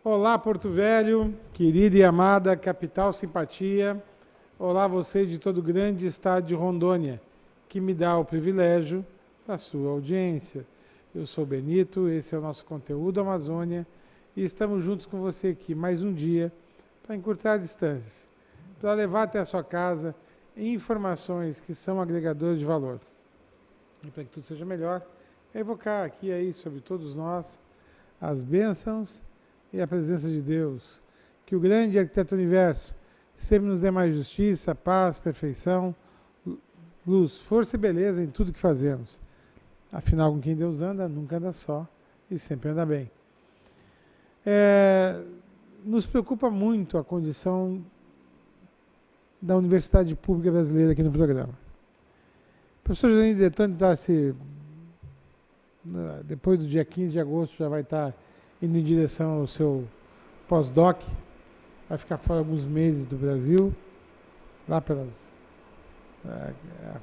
Olá, Porto Velho, querida e amada capital simpatia. Olá, você de todo o grande estado de Rondônia, que me dá o privilégio da sua audiência. Eu sou Benito, esse é o nosso conteúdo Amazônia e estamos juntos com você aqui mais um dia para encurtar distâncias, para levar até a sua casa informações que são agregadores de valor. E para que tudo seja melhor, evocar aqui aí sobre todos nós as bênçãos e a presença de Deus. Que o grande arquiteto do universo sempre nos dê mais justiça, paz, perfeição, luz, força e beleza em tudo que fazemos. Afinal, com quem Deus anda, nunca anda só e sempre anda bem. Nos preocupa muito a condição da Universidade Pública Brasileira aqui no programa. O professor José Detoni está depois do dia 15 de agosto já vai estar indo em direção ao seu pós-doc, vai ficar fora alguns meses do Brasil, lá pelas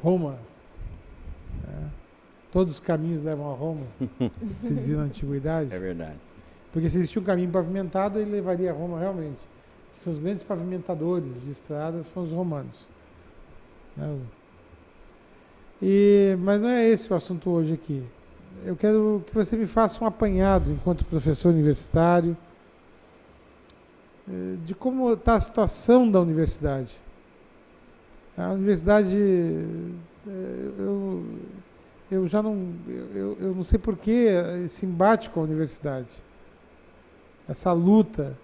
Roma. Todos os caminhos levam a Roma, se dizia na antiguidade. É verdade. Porque se existia um caminho pavimentado, ele levaria a Roma realmente. São os grandes pavimentadores de estradas foram os romanos. Mas não é esse o assunto hoje aqui. Eu quero que você me faça um apanhado, enquanto professor universitário, de como está a situação da universidade. A universidade, eu não sei por que esse embate com a universidade, essa luta,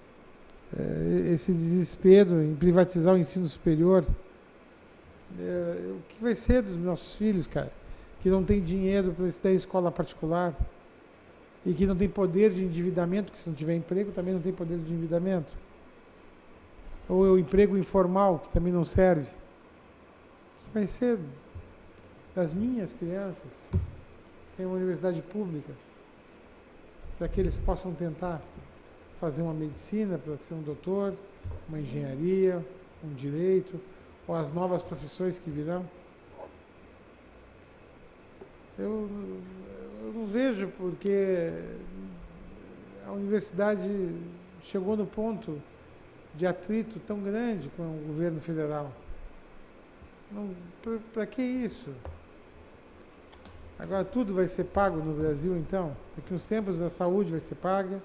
esse desespero em privatizar o ensino superior. O que vai ser dos nossos filhos, cara, que não tem dinheiro para estudar em escola particular e que não tem poder de endividamento, que se não tiver emprego também não tem poder de endividamento, ou o emprego informal, que também não serve. O que vai ser das minhas crianças sem uma universidade pública, para que eles possam tentar fazer uma medicina, para ser um doutor, uma engenharia, um direito, ou as novas profissões que virão? Eu não vejo porque a universidade chegou no ponto de atrito tão grande com o governo federal. Para que isso? Agora tudo vai ser pago no Brasil, então? Daqui uns tempos a saúde vai ser paga,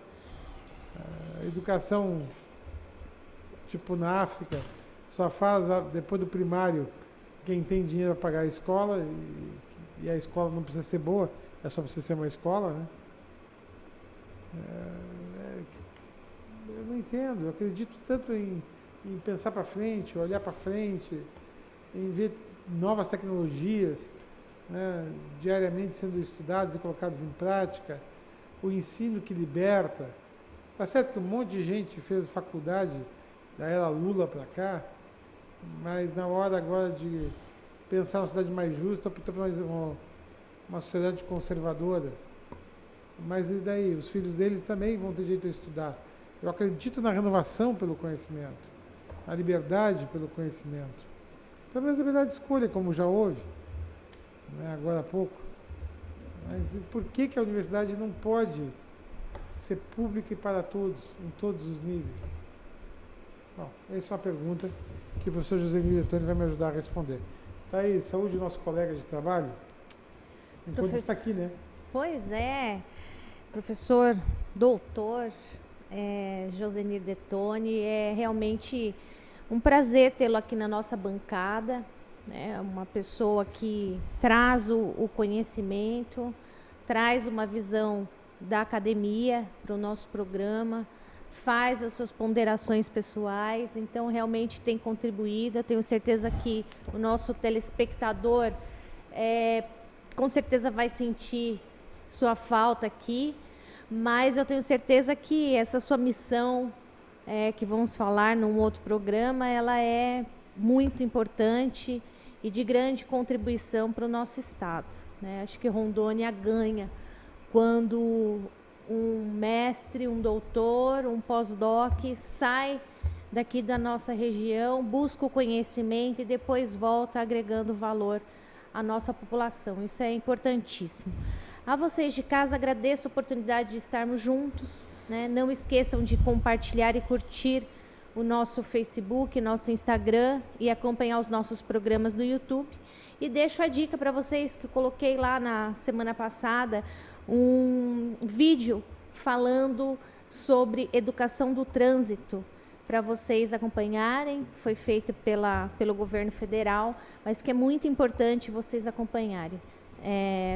a educação, tipo na África, só faz depois do primário quem tem dinheiro para pagar a escola, e a escola não precisa ser boa, é só precisa ser uma escola, né? Eu não entendo, eu acredito tanto em pensar para frente, olhar para frente, em ver novas tecnologias, né, diariamente sendo estudadas e colocadas em prática, o ensino que liberta. Tá certo que um monte de gente fez faculdade da era Lula para cá, mas na hora agora de pensar uma sociedade mais justa, optou por uma sociedade conservadora. Mas e daí? Os filhos deles também vão ter direito a estudar. Eu acredito na renovação pelo conhecimento, na liberdade pelo conhecimento. Pelo menos a liberdade de escolha, como já houve, né, agora há pouco. Mas por que a universidade não pode ser pública e para todos, em todos os níveis? Bom, essa é uma pergunta que o professor José Detoni vai me ajudar a responder. Tá aí, saúde do nosso colega de trabalho, enquanto está aqui, né? Pois é, professor, doutor Josenir Detoni, é realmente um prazer tê-lo aqui na nossa bancada, né? Uma pessoa que traz o conhecimento, traz uma visão da academia para o nosso programa, faz as suas ponderações pessoais, então realmente tem contribuído. Eu tenho certeza que o nosso telespectador com certeza vai sentir sua falta aqui, mas eu tenho certeza que essa sua missão, que vamos falar num outro programa, ela é muito importante e de grande contribuição para o nosso estado, né? Acho que Rondônia ganha quando um mestre, um doutor, um pós-doc sai daqui da nossa região, busca o conhecimento e depois volta agregando valor à nossa população. Isso é importantíssimo. A vocês de casa, agradeço a oportunidade de estarmos juntos, né? Não esqueçam de compartilhar e curtir o nosso Facebook, nosso Instagram e acompanhar os nossos programas no YouTube. E deixo a dica para vocês que eu coloquei lá na semana passada um vídeo falando sobre educação do trânsito para vocês acompanharem. Foi feito pelo governo federal, mas que é muito importante vocês acompanharem.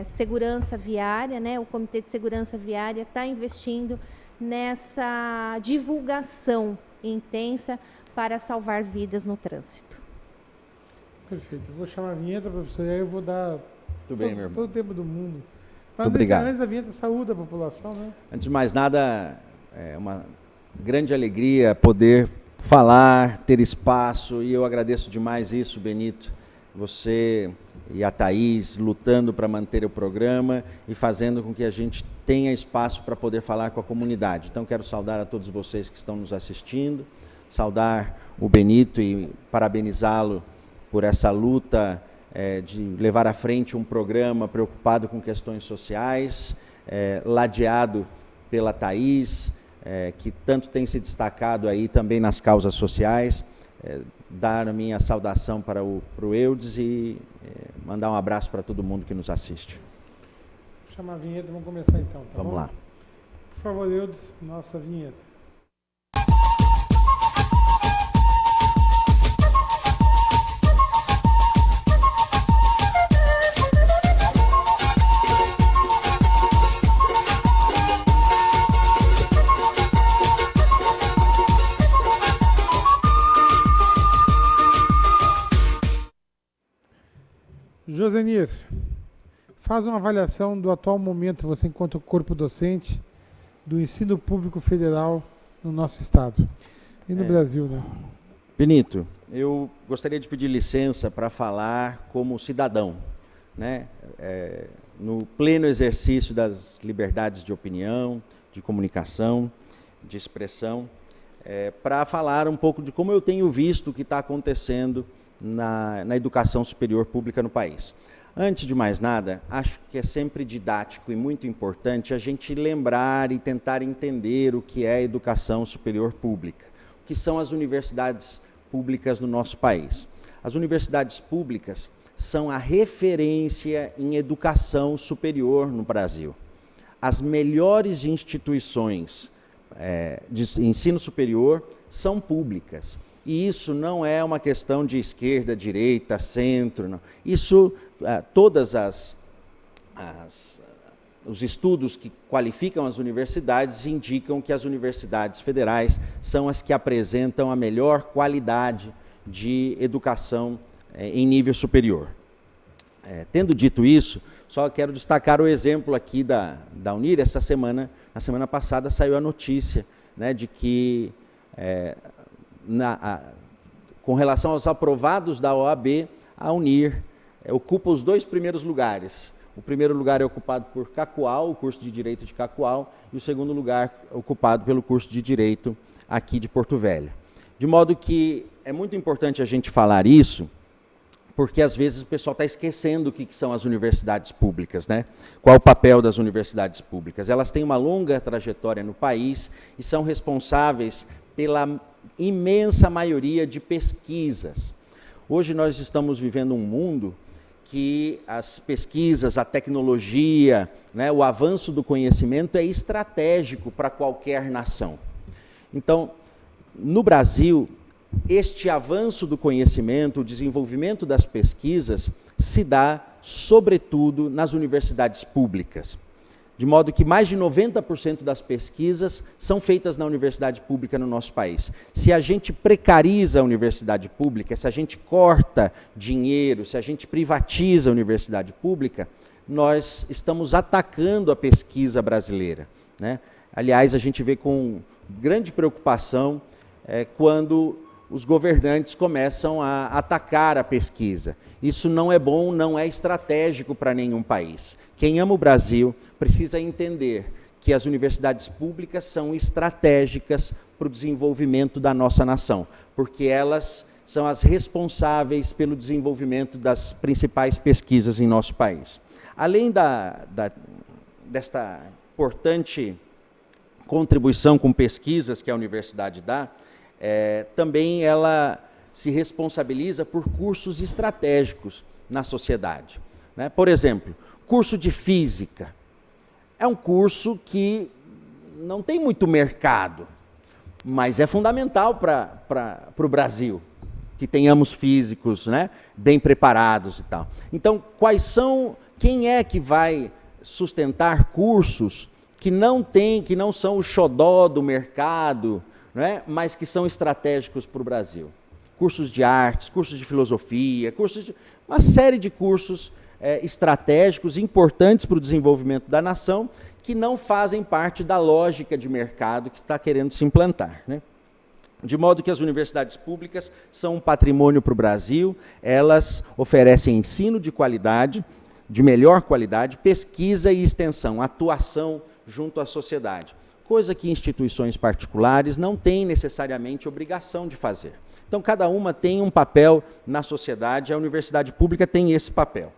Segurança viária, né? O Comitê de Segurança Viária está investindo nessa divulgação intensa para salvar vidas no trânsito. Perfeito. Eu vou chamar a vinheta, professor, e aí eu vou dar todo o tempo do mundo. Mas Obrigado. Antes da vinheta, saúde a população, né? Antes de mais nada, é uma grande alegria poder falar, ter espaço, e eu agradeço demais isso, Benito. Você e a Thaís lutando para manter o programa e fazendo com que a gente tenha espaço para poder falar com a comunidade. Então, quero saudar a todos vocês que estão nos assistindo, saudar o Benito e parabenizá-lo por essa luta de levar à frente um programa preocupado com questões sociais, ladeado pela Thaís, que tanto tem se destacado aí também nas causas sociais. Dar a minha saudação para o Eudes e mandar um abraço para todo mundo que nos assiste. Vou chamar a vinheta e vamos começar então, tá Vamos bom? lá. Por favor, Eudes, nossa vinheta. Josenir, faz uma avaliação do atual momento, você enquanto corpo docente, do ensino público federal no nosso estado e no Brasil, né? Benito, eu gostaria de pedir licença para falar como cidadão, né? No pleno exercício das liberdades de opinião, de comunicação, de expressão, para falar um pouco de como eu tenho visto o que está acontecendo na educação superior pública no país. Antes de mais nada, acho que é sempre didático e muito importante a gente lembrar e tentar entender o que é a educação superior pública, o que são as universidades públicas no nosso país. As universidades públicas são a referência em educação superior no Brasil. As melhores instituições de ensino superior são públicas. E isso não é uma questão de esquerda, direita, centro, não. Isso, todas os estudos que qualificam as universidades indicam que as universidades federais são as que apresentam a melhor qualidade de educação em nível superior. Tendo dito isso, só quero destacar o exemplo aqui da Unir. Na semana passada saiu a notícia, né, de que com relação aos aprovados da OAB, a Unir ocupa os 2 primeiros lugares. O primeiro lugar é ocupado por Cacoal, o curso de Direito de Cacoal, e o segundo lugar ocupado pelo curso de Direito aqui de Porto Velho. De modo que é muito importante a gente falar isso, porque às vezes o pessoal está esquecendo o que são as universidades públicas, né? Qual o papel das universidades públicas? Elas têm uma longa trajetória no país e são responsáveis pela imensa maioria de pesquisas. Hoje nós estamos vivendo um mundo que as pesquisas, a tecnologia, né, o avanço do conhecimento é estratégico para qualquer nação. Então, no Brasil, este avanço do conhecimento, o desenvolvimento das pesquisas, se dá, sobretudo, nas universidades públicas. De modo que mais de 90% das pesquisas são feitas na universidade pública no nosso país. Se a gente precariza a universidade pública, se a gente corta dinheiro, se a gente privatiza a universidade pública, nós estamos atacando a pesquisa brasileira, né? Aliás, a gente vê com grande preocupação quando os governantes começam a atacar a pesquisa. Isso não é bom, não é estratégico para nenhum país. Quem ama o Brasil precisa entender que as universidades públicas são estratégicas para o desenvolvimento da nossa nação, porque elas são as responsáveis pelo desenvolvimento das principais pesquisas em nosso país. Além desta importante contribuição com pesquisas que a universidade dá, também ela se responsabiliza por cursos estratégicos na sociedade, né? Por exemplo, curso de física. É um curso que não tem muito mercado, mas é fundamental para o Brasil, que tenhamos físicos, né, bem preparados e tal. Então, quem é que vai sustentar cursos que não são o xodó do mercado, né, mas que são estratégicos para o Brasil? Cursos de artes, cursos de filosofia, uma série de cursos estratégicos importantes para o desenvolvimento da nação, que não fazem parte da lógica de mercado que está querendo se implantar, né? De modo que as universidades públicas são um patrimônio para o Brasil, elas oferecem ensino de qualidade, de melhor qualidade, pesquisa e extensão, atuação junto à sociedade, coisa que instituições particulares não têm necessariamente obrigação de fazer. Então, cada uma tem um papel na sociedade, a universidade pública tem esse papel.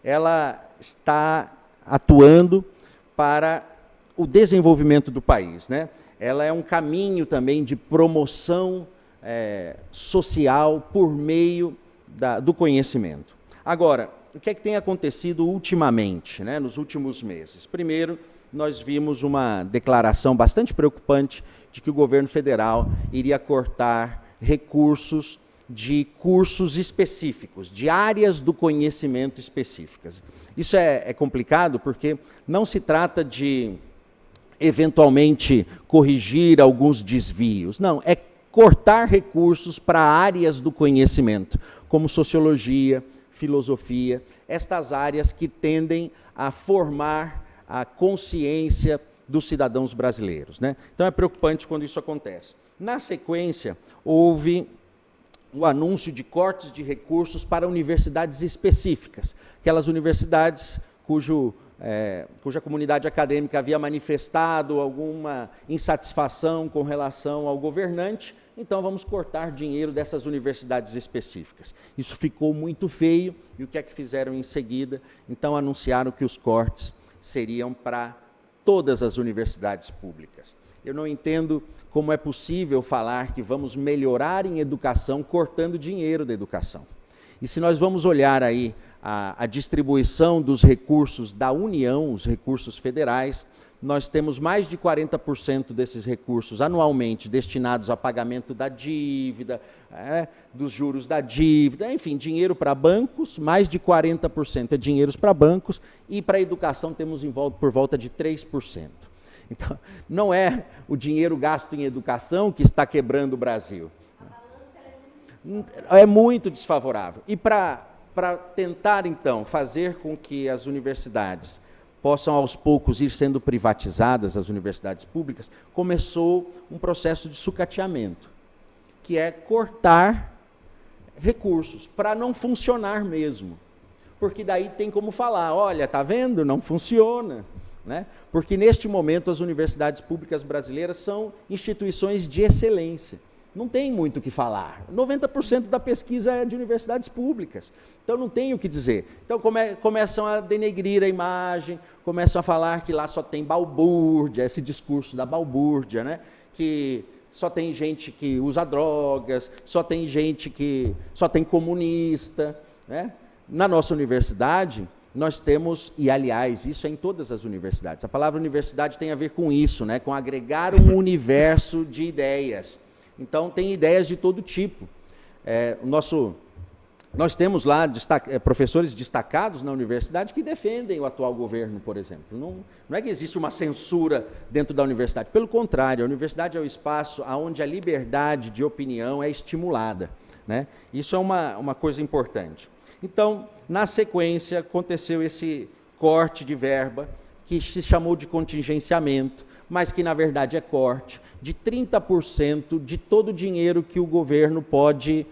Ela está atuando para o desenvolvimento do país, né? Ela é um caminho também de promoção social por meio do conhecimento. Agora, o que é que tem acontecido ultimamente, né, nos últimos meses? Primeiro, nós vimos uma declaração bastante preocupante de que o governo federal iria cortar recursos de cursos específicos, de áreas do conhecimento específicas. Isso é complicado porque não se trata de, eventualmente, corrigir alguns desvios. Não, é cortar recursos para áreas do conhecimento, como sociologia, filosofia, estas áreas que tendem a formar a consciência dos cidadãos brasileiros, né? Então é preocupante quando isso acontece. Na sequência, houve o anúncio de cortes de recursos para universidades específicas, aquelas universidades cuja comunidade acadêmica havia manifestado alguma insatisfação com relação ao governante, então vamos cortar dinheiro dessas universidades específicas. Isso ficou muito feio, e o que é que fizeram em seguida? Então anunciaram que os cortes seriam para todas as universidades públicas. Eu não entendo como é possível falar que vamos melhorar em educação cortando dinheiro da educação. E se nós vamos olhar aí a distribuição dos recursos da União, os recursos federais, nós temos mais de 40% desses recursos anualmente destinados a pagamento da dívida, dos juros da dívida, enfim, dinheiro para bancos, mais de 40% é dinheiro para bancos, e para a educação temos por volta de 3%. Então, não é o dinheiro gasto em educação que está quebrando o Brasil. É muito desfavorável. E para tentar, então, fazer com que as universidades possam, aos poucos, ir sendo privatizadas, as universidades públicas, começou um processo de sucateamento, que é cortar recursos, para não funcionar mesmo. Porque daí tem como falar, olha, está vendo? Não funciona. Né? Porque, neste momento, as universidades públicas brasileiras são instituições de excelência. Não tem muito o que falar. 90% da pesquisa é de universidades públicas. Então, não tem o que dizer. Então, começam a denegrir a imagem, começam a falar que lá só tem balbúrdia, esse discurso da balbúrdia, né? Que só tem gente que usa drogas, só tem gente que... só tem comunista, né? Na nossa universidade, nós temos, e aliás, isso é em todas as universidades, a palavra universidade tem a ver com isso, né? Com agregar um universo de ideias. Então, tem ideias de todo tipo. Nós temos lá professores destacados na universidade que defendem o atual governo, por exemplo. Não é que existe uma censura dentro da universidade. Pelo contrário, a universidade é o espaço onde a liberdade de opinião é estimulada, né? Isso é uma coisa importante. Então, na sequência, aconteceu esse corte de verba, que se chamou de contingenciamento, mas que, na verdade, é corte de 30% de todo o dinheiro que o governo pode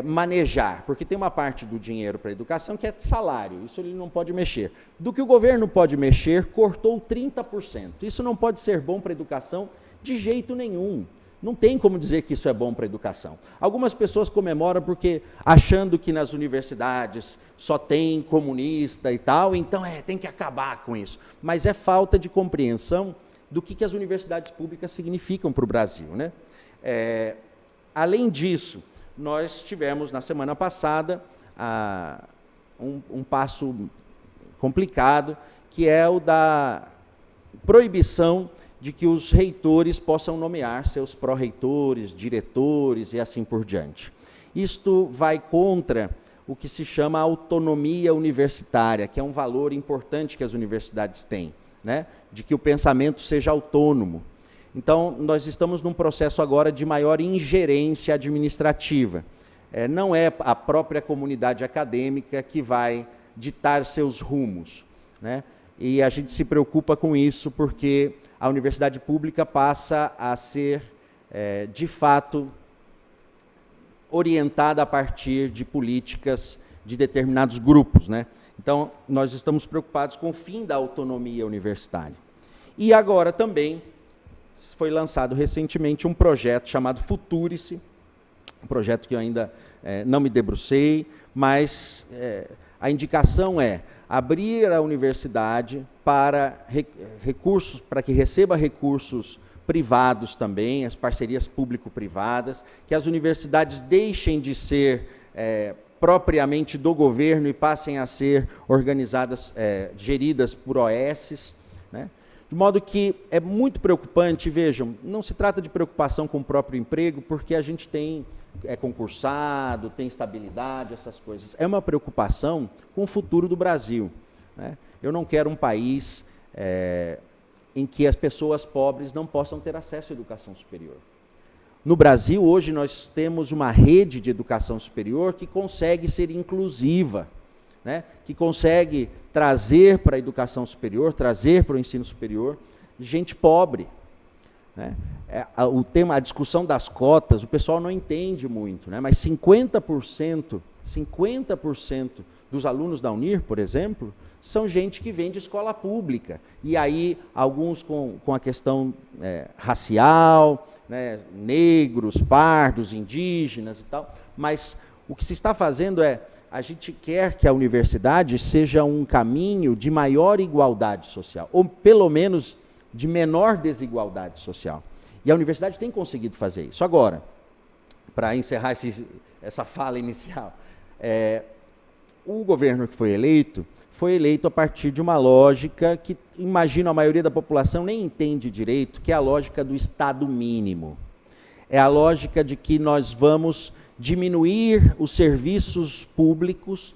manejar, porque tem uma parte do dinheiro para a educação que é salário, isso ele não pode mexer. Do que o governo pode mexer, cortou 30%. Isso não pode ser bom para a educação de jeito nenhum. Não tem como dizer que isso é bom para a educação. Algumas pessoas comemoram porque achando que nas universidades só tem comunista e tal, então tem que acabar com isso. Mas é falta de compreensão do que as universidades públicas significam para o Brasil, né? Além disso, nós tivemos na semana passada um passo complicado, que é o da proibição de que os reitores possam nomear seus pró-reitores, diretores e assim por diante. Isto vai contra o que se chama autonomia universitária, que é um valor importante que as universidades têm, né? De que o pensamento seja autônomo. Então, nós estamos num processo agora de maior ingerência administrativa. Não é a própria comunidade acadêmica que vai ditar seus rumos, né? E a gente se preocupa com isso porque a universidade pública passa a ser, de fato, orientada a partir de políticas de determinados grupos, né? Então, nós estamos preocupados com o fim da autonomia universitária. E agora também foi lançado recentemente um projeto chamado Futurice, um projeto que eu ainda não me debrucei, mas a indicação é abrir a universidade para recursos, para que receba recursos privados também, as parcerias público-privadas, que as universidades deixem de ser propriamente do governo e passem a ser organizadas, geridas por OSs, né? De modo que é muito preocupante, vejam, não se trata de preocupação com o próprio emprego, porque a gente é concursado, tem estabilidade, essas coisas. É uma preocupação com o futuro do Brasil, né? Eu não quero um país em que as pessoas pobres não possam ter acesso à educação superior. No Brasil, hoje, nós temos uma rede de educação superior que consegue ser inclusiva, né? Que consegue trazer para a educação superior, trazer para o ensino superior, gente pobre, né? A discussão das cotas, o pessoal não entende muito, né? Mas 50% dos alunos da Unir, por exemplo, são gente que vem de escola pública. E aí, alguns com a questão racial, né? Negros, pardos, indígenas e tal. Mas o que se está fazendo a gente quer que a universidade seja um caminho de maior igualdade social, ou pelo menos de menor desigualdade social. E a universidade tem conseguido fazer isso. Agora, para encerrar essa fala inicial, o governo que foi eleito a partir de uma lógica que, imagino, a maioria da população nem entende direito, que é a lógica do Estado mínimo. É a lógica de que nós vamos diminuir os serviços públicos,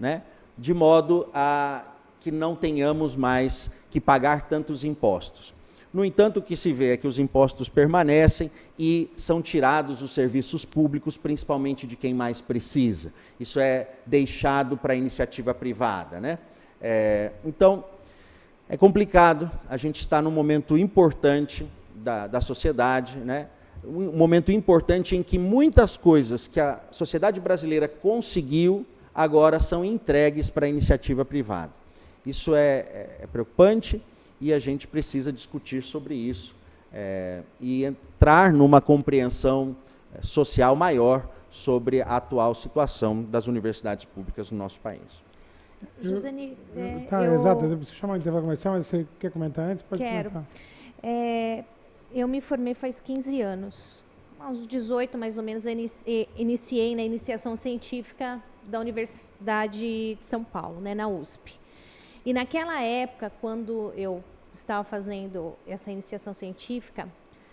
né, de modo a que não tenhamos mais que pagar tantos impostos. No entanto, o que se vê é que os impostos permanecem e são tirados os serviços públicos, principalmente de quem mais precisa. Isso é deixado para a iniciativa privada, né? Então, é complicado, a gente está num momento importante da sociedade, né? Um momento importante em que muitas coisas que a sociedade brasileira conseguiu, agora são entregues para a iniciativa privada. Isso é preocupante e a gente precisa discutir sobre isso e entrar numa compreensão social maior sobre a atual situação das universidades públicas no nosso país. Josenir, Exato, você chamou de intervalo comercial, mas você quer comentar antes? Pode quero. Comentar. Eu me formei faz 15 anos. Aos 18, mais ou menos, eu iniciei na iniciação científica da Universidade de São Paulo, né, na USP. E naquela época, quando eu estava fazendo essa iniciação científica,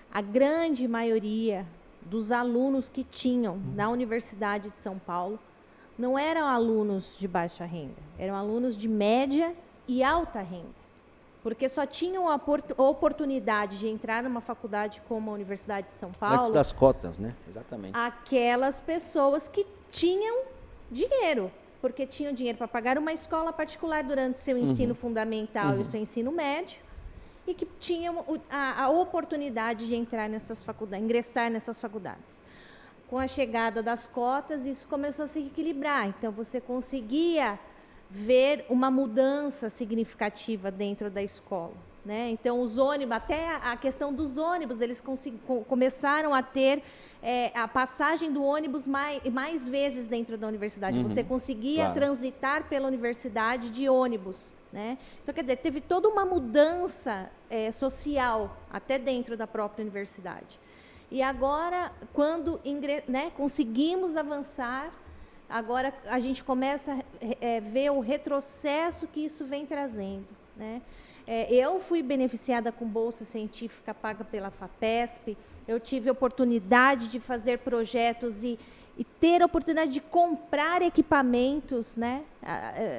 a grande maioria dos alunos que tinham na Universidade de São Paulo não eram alunos de baixa renda, eram alunos de média e alta renda. Porque só tinham a oportunidade de entrar numa faculdade como a Universidade de São Paulo... Antes das cotas, né? Exatamente. Aquelas pessoas que tinham dinheiro, porque tinham dinheiro para pagar uma escola particular durante o seu ensino fundamental e o seu ensino médio, e que tinham a oportunidade de entrar nessas faculdades, ingressar nessas faculdades. Com a chegada das cotas, isso começou a se equilibrar. Então, você conseguia ver uma mudança significativa dentro da escola. né? Então, os ônibus, até a questão dos ônibus, eles começaram a ter a passagem do ônibus mais vezes dentro da universidade. Você conseguia transitar pela universidade de ônibus, né? Então, quer dizer, teve toda uma mudança social até dentro da própria universidade. E agora, quando conseguimos avançar, agora a gente começa a ver o retrocesso que isso vem trazendo, né? Eu fui beneficiada com bolsa científica paga pela FAPESP, eu tive a oportunidade de fazer projetos e ter a oportunidade de comprar equipamentos, né?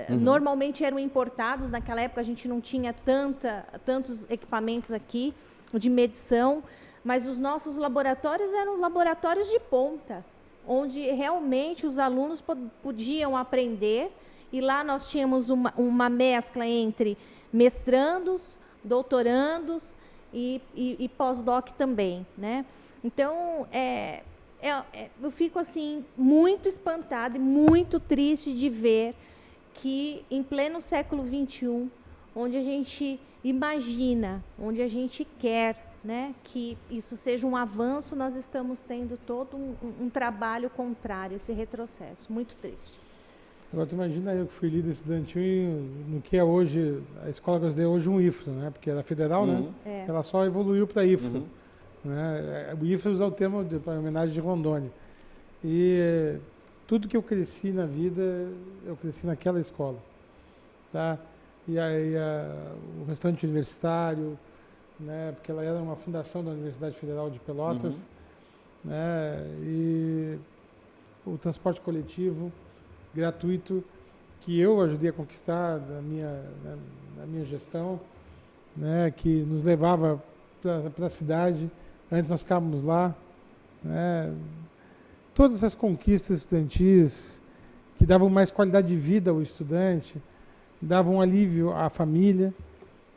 Normalmente eram importados, naquela época a gente não tinha tantos equipamentos aqui de medição, mas os nossos laboratórios eram laboratórios de ponta, onde realmente os alunos podiam aprender, e lá nós tínhamos uma mescla entre mestrandos, doutorandos e pós-doc também, né? Então, eu fico assim muito espantada e muito triste de ver que em pleno século XXI, onde a gente imagina, onde a gente quer, né, que isso seja um avanço, nós estamos tendo todo um trabalho contrário, esse retrocesso, muito triste. Agora, tu imagina eu que fui líder estudantil no que é hoje, a escola que eu estudei hoje, um IFRO, né? Porque era federal, né? Ela só evoluiu para IFRO. Né? O IFRO usa o termo de homenagem de Rondônia. E tudo que eu cresci na vida, eu cresci naquela escola. Tá? E aí o restante universitário, né? Porque ela era uma fundação da Universidade Federal de Pelotas, né? E o transporte coletivo gratuito, que eu ajudei a conquistar na minha gestão, né, que nos levava para a cidade, antes nós ficávamos lá, né, todas essas conquistas estudantis que davam mais qualidade de vida ao estudante, davam alívio à família,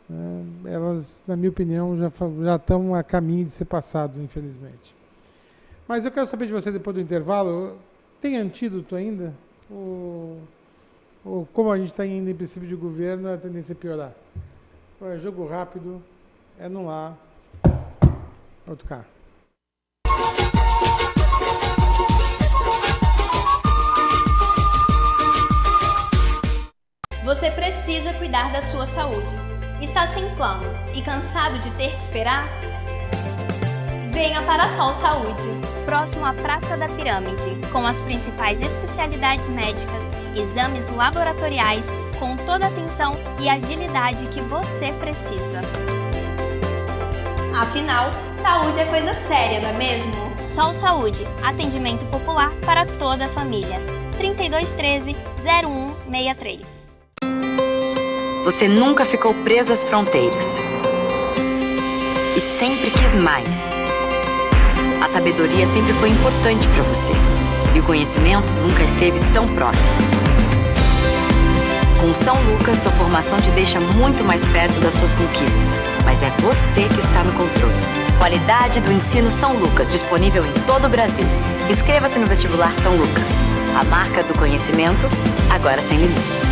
né, elas, na minha opinião, já estão a caminho de ser passado, infelizmente. Mas eu quero saber de você, depois do intervalo, tem antídoto ainda? Ou como a gente está indo em princípio de governo, a tendência é piorar? Então, é jogo rápido, é no lá, outro cá. Você precisa cuidar da sua saúde. Está sem plano e cansado de ter que esperar? Venha para a Sol Saúde, próximo à Praça da Pirâmide, com as principais especialidades médicas, exames laboratoriais, com toda a atenção e agilidade que você precisa. Afinal, saúde é coisa séria, não é mesmo? Sol Saúde, atendimento popular para toda a família. 3213-0163. Você nunca ficou preso às fronteiras e sempre quis mais. A sabedoria sempre foi importante para você e o conhecimento nunca esteve tão próximo. Com São Lucas, sua formação te deixa muito mais perto das suas conquistas, mas é você que está no controle. Qualidade do ensino São Lucas, disponível em todo o Brasil. Inscreva-se no vestibular São Lucas, a marca do conhecimento, agora sem limites.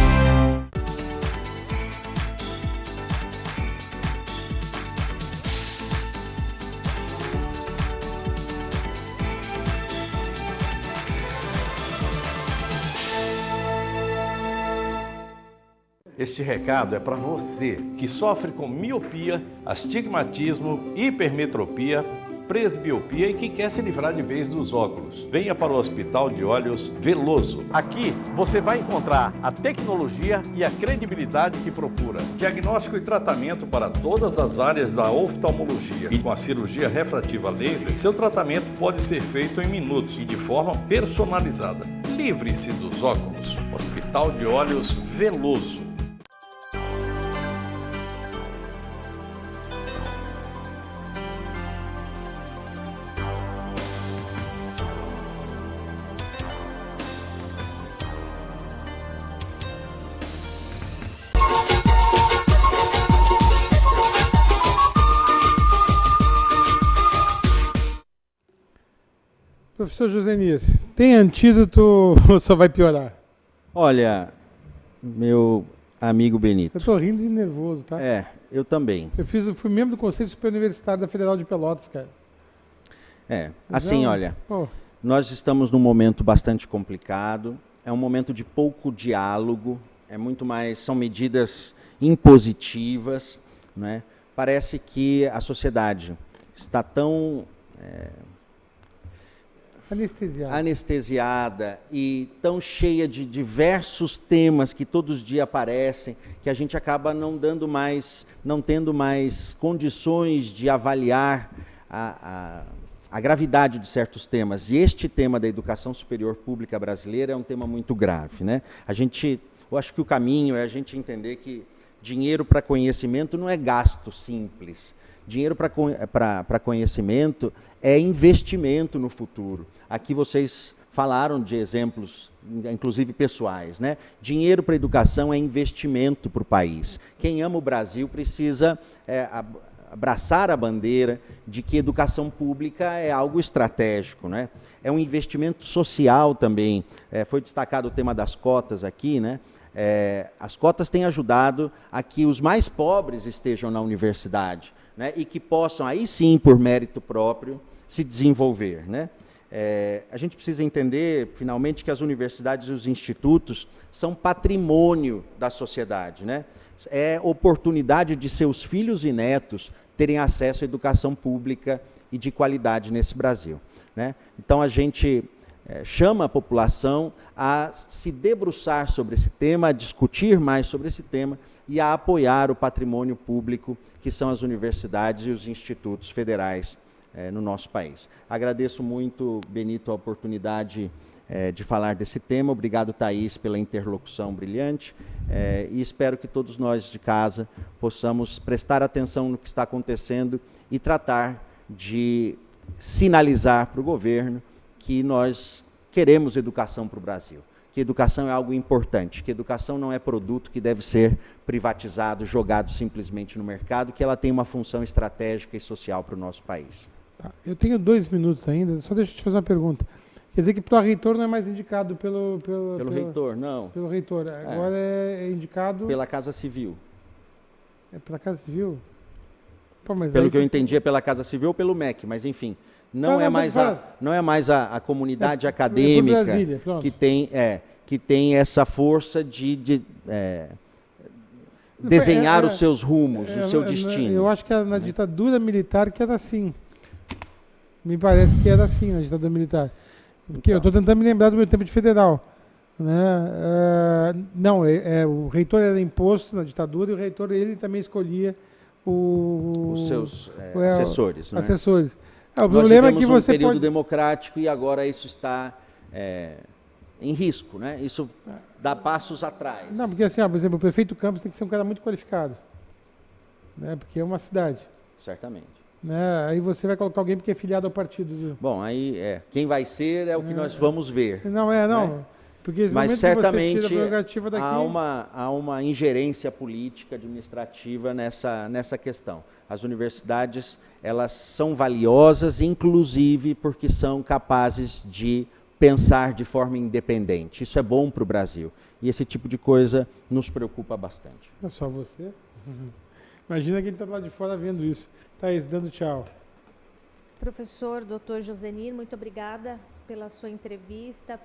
Este recado é para você que sofre com miopia, astigmatismo, hipermetropia, presbiopia e que quer se livrar de vez dos óculos. Venha para o Hospital de Olhos Veloso. Aqui você vai encontrar a tecnologia e a credibilidade que procura. Diagnóstico e tratamento para todas as áreas da oftalmologia. E com a cirurgia refrativa laser, seu tratamento pode ser feito em minutos e de forma personalizada. Livre-se dos óculos. Hospital de Olhos Veloso. Professor Josenir, tem antídoto ou só vai piorar? Olha, meu amigo Benito. Eu estou rindo de nervoso, tá? Eu também. Fui membro do Conselho Superior Universitário da Federal de Pelotas, cara. Assim, Então, olha, nós estamos num momento bastante complicado, é um momento de pouco diálogo, são medidas impositivas, né? Parece que a sociedade está tão anestesiada e tão cheia de diversos temas que todos os dias aparecem, que a gente acaba não tendo mais condições de avaliar a gravidade de certos temas. E este tema da educação superior pública brasileira é um tema muito grave, né? Eu acho que o caminho é a gente entender que dinheiro para conhecimento não é gasto simples. Dinheiro para conhecimento é investimento no futuro. Aqui vocês falaram de exemplos, inclusive pessoais, né? Dinheiro para educação é investimento para o país. Quem ama o Brasil precisa abraçar a bandeira de que educação pública é algo estratégico, né? É um investimento social também. Foi destacado o tema das cotas aqui, né? As cotas têm ajudado a que os mais pobres estejam na universidade, né? E que possam, aí sim, por mérito próprio, se desenvolver, né? A gente precisa entender, finalmente, que as universidades e os institutos são patrimônio da sociedade, né? É oportunidade de seus filhos e netos terem acesso à educação pública e de qualidade nesse Brasil, né? Então, a gente chama a população a se debruçar sobre esse tema, a discutir mais sobre esse tema e a apoiar o patrimônio público, que são as universidades e os institutos federais no nosso país. Agradeço muito, Benito, a oportunidade de falar desse tema. Obrigado, Thaís, pela interlocução brilhante. E espero que todos nós de casa possamos prestar atenção no que está acontecendo e tratar de sinalizar para o governo que nós queremos educação para o Brasil, que educação é algo importante, que educação não é produto que deve ser privatizado, jogado simplesmente no mercado, que ela tem uma função estratégica e social para o nosso país. Tá. Eu tenho 2 minutos ainda, só deixa eu te fazer uma pergunta. Quer dizer que para o reitor não é mais indicado pelo reitor, não. Pelo reitor, agora é indicado... Pela Casa Civil. É pela Casa Civil? Pô, mas pelo que eu entendi é pela Casa Civil ou pelo MEC, mas enfim... Não é mais a comunidade acadêmica Brasília, que tem essa força de desenhar os seus rumos, o seu destino. Eu acho que na ditadura militar que era assim. Me parece que era assim na ditadura militar. Porque eu estou tentando me lembrar do meu tempo de federal. Né? O reitor era imposto na ditadura e o reitor ele também escolhia os seus assessores. Né? Assessores. O problema é que você período democrático e agora isso está em risco, né? Isso dá passos atrás. Não, porque assim, por exemplo, o prefeito Campos tem que ser um cara muito qualificado, né? Porque é uma cidade. Certamente. Né? Aí você vai colocar alguém porque é filiado ao partido. Bom, aí quem vai ser o que nós vamos ver. Não. Né? Porque esse mas momento certamente que você tira a prerrogativa daqui... há uma ingerência política, administrativa nessa questão. As universidades, elas são valiosas, inclusive porque são capazes de pensar de forma independente. Isso é bom para o Brasil. E esse tipo de coisa nos preocupa bastante. Não é só você. Uhum. Imagina quem está lá de fora vendo isso. Thaís, dando tchau. Professor, doutor Josenir, muito obrigada pela sua entrevista,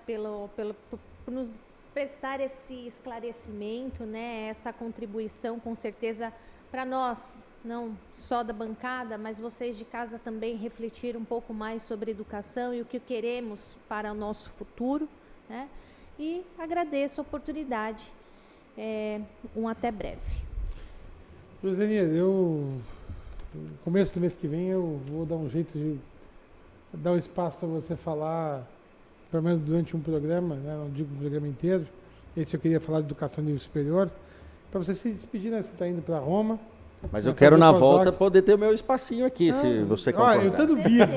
por nos prestar esse esclarecimento, né, essa contribuição, com certeza, para nós, não só da bancada, mas vocês de casa também refletir um pouco mais sobre educação e o que queremos para o nosso futuro, né? E agradeço a oportunidade. Até breve. Josenir, no começo do mês que vem eu vou dar um jeito de dar um espaço para você falar, pelo menos durante um programa, né? Não digo um programa inteiro. Esse eu queria falar de educação nível superior. Para você se despedir, né? Você está indo para Roma. Mas eu quero, na volta, poder ter o meu espacinho aqui, se você concordar. Eu estando vivo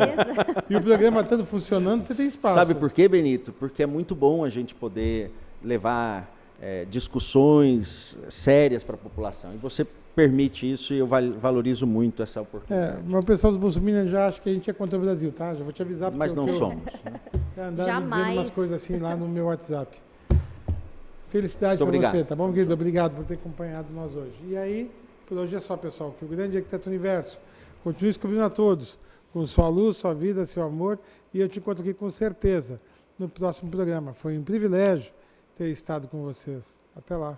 e o programa estando funcionando, você tem espaço. Sabe por quê, Benito? Porque é muito bom a gente poder levar discussões sérias para a população. E você permite isso e eu valorizo muito essa oportunidade. Mas o pessoal dos bolsominions já acha que a gente é contra o Brasil, tá? Já vou te avisar. Mas não somos. Andaram me dizendo umas coisas assim lá no meu WhatsApp. Felicidade para obrigado. você, tá bom, querido? Obrigado por ter acompanhado nós hoje. E aí, por hoje é só, pessoal, que o grande arquiteto universo continue descobrindo a todos, com sua luz, sua vida, seu amor, e eu te encontro aqui com certeza no próximo programa. Foi um privilégio ter estado com vocês. Até lá.